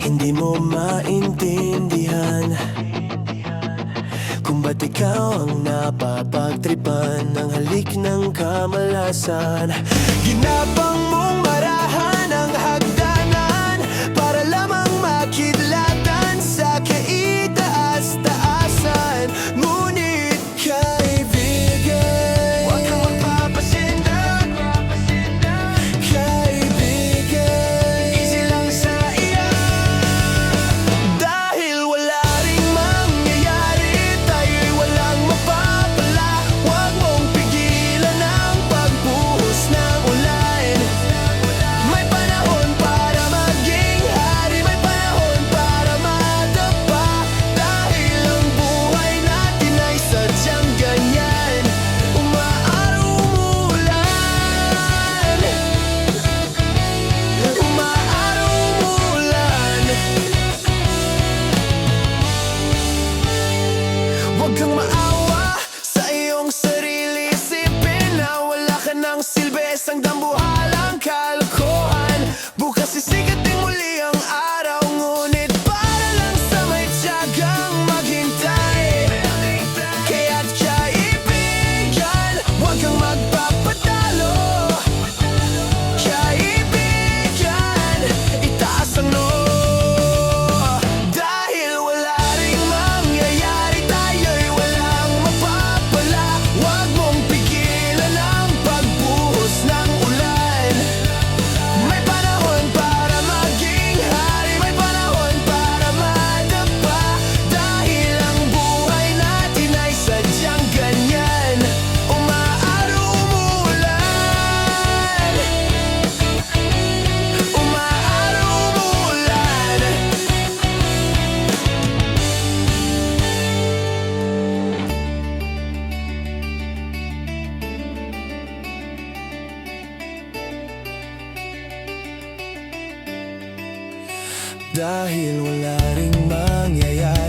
Hindi mo maintindihan kung ba't ikaw ang napapagtripan ng halik ng kamalasan. Ginapang mong marahan ang hagdanan para lamang makidlatan sa kaitaas-taasan. Ngunit kaibigan, huwag kang magpapasindak. Kaibigan, easy lang sa iyo. Dahil wala ring mangyayari, tayo'y walang mapapala. Huwag mong pigilan ang pagbuhos ng ulan. May panahon para maging hari, may panahon para madapa. Dahil ang buhay natin ay sadyang ganyan, umaaraw umulan. Umaaraw umulan. Huwag kang maawa sa iyong sarili. Isipin na wala ka ng silbi, isang dambuhalang kalokohan. Bukas sisikat din muli ang araw, ngunit para lang sa may tiyagang maghintay. Kaya't kaibigan, huwag kang magpapadalo. Kaibigan, itaas ang noo. Dahil wala ring mangyayari, tayo'y walang mapapala. Huwag mong pigilan ang pagbuhos ng ulan. May panahon para maging hari, may panahon para madapa. Dahil ang buhay natin ay sadyang ganyan, umaaraw umulan. Umaaraw umulan. Dahil wala ring mangyayari,